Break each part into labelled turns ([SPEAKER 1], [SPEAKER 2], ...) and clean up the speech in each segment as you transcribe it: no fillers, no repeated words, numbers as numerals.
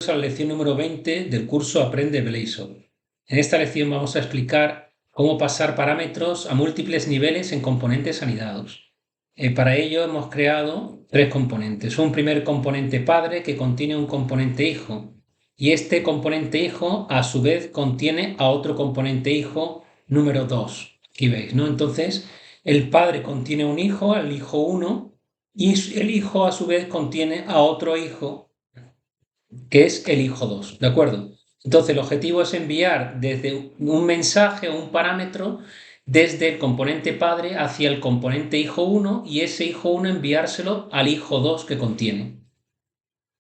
[SPEAKER 1] A la lección número 20 del curso Aprende Blazor. En esta lección vamos a explicar cómo pasar parámetros a múltiples niveles en componentes anidados. Para ello hemos creado tres componentes. Un primer componente padre que contiene un componente hijo, y este componente hijo a su vez contiene a otro componente hijo número 2. Aquí veis, ¿no? Entonces el padre contiene un hijo, el hijo 1, y el hijo a su vez contiene a otro hijo que es el hijo 2, ¿de acuerdo? Entonces el objetivo es enviar desde un mensaje o un parámetro desde el componente padre hacia el componente hijo 1 y ese hijo 1 enviárselo al hijo 2 que contiene.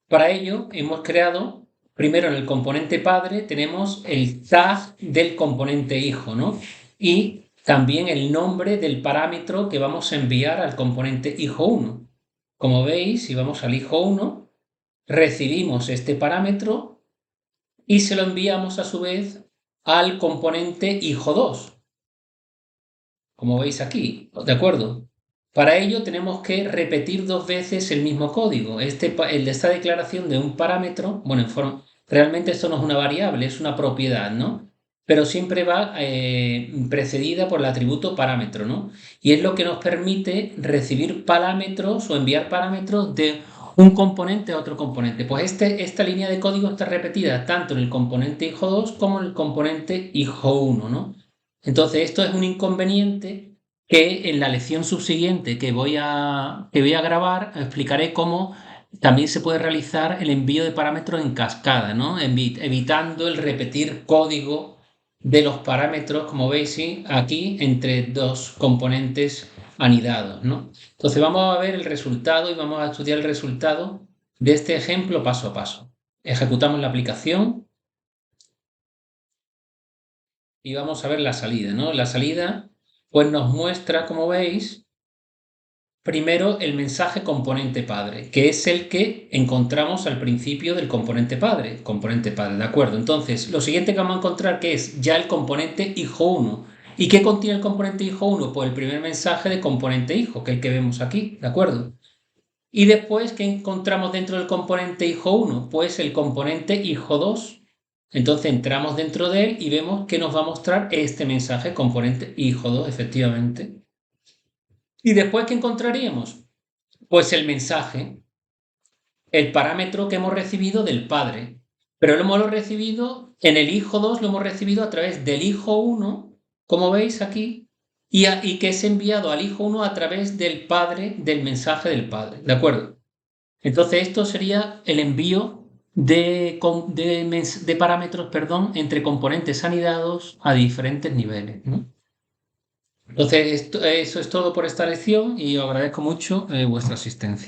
[SPEAKER 1] Para ello hemos creado, primero en el componente padre tenemos el tag del componente hijo, ¿no? Y también el nombre del parámetro que vamos a enviar al componente hijo 1. Como veis, si vamos al hijo 1, recibimos este parámetro y se lo enviamos a su vez al componente hijo 2, como veis aquí, ¿de acuerdo? Para ello tenemos que repetir dos veces el mismo código. El de esta declaración de un parámetro, bueno, realmente esto no es una variable, es una propiedad, ¿no? Pero siempre va precedida por el atributo parámetro, ¿no? Y es lo que nos permite recibir parámetros o enviar parámetros de un componente a otro componente. Pues esta línea de código está repetida tanto en el componente hijo 2 como en el componente hijo 1, ¿no? Entonces esto es un inconveniente que en la lección subsiguiente que voy a grabar explicaré cómo también se puede realizar el envío de parámetros en cascada, ¿no? Evitando el repetir código de los parámetros, como veis ¿sí? Aquí, entre dos componentes anidados, ¿no? Entonces vamos a ver el resultado y vamos a estudiar el resultado de este ejemplo paso a paso. Ejecutamos la aplicación y vamos a ver la salida, ¿no? La salida pues nos muestra, como veis, primero el mensaje componente padre, que es el que encontramos al principio del componente padre, ¿de acuerdo? Entonces, lo siguiente que vamos a encontrar que es ya el componente hijo 1. ¿Y qué contiene el componente hijo 1? Pues el primer mensaje de componente hijo, que es el que vemos aquí, ¿de acuerdo? Y después, ¿qué encontramos dentro del componente hijo 1? Pues el componente hijo 2. Entonces entramos dentro de él y vemos que nos va a mostrar este mensaje, componente hijo 2, efectivamente. ¿Y después qué encontraríamos? Pues el mensaje, el parámetro que hemos recibido del padre. Pero lo hemos recibido en el hijo 2, lo hemos recibido a través del hijo 1, como veis aquí, y que es enviado al hijo 1 a través del padre, del mensaje del padre. ¿De acuerdo? Entonces esto sería el envío de parámetros, perdón, entre componentes anidados a diferentes niveles, ¿no? Entonces eso es todo por esta lección y os agradezco mucho vuestra asistencia.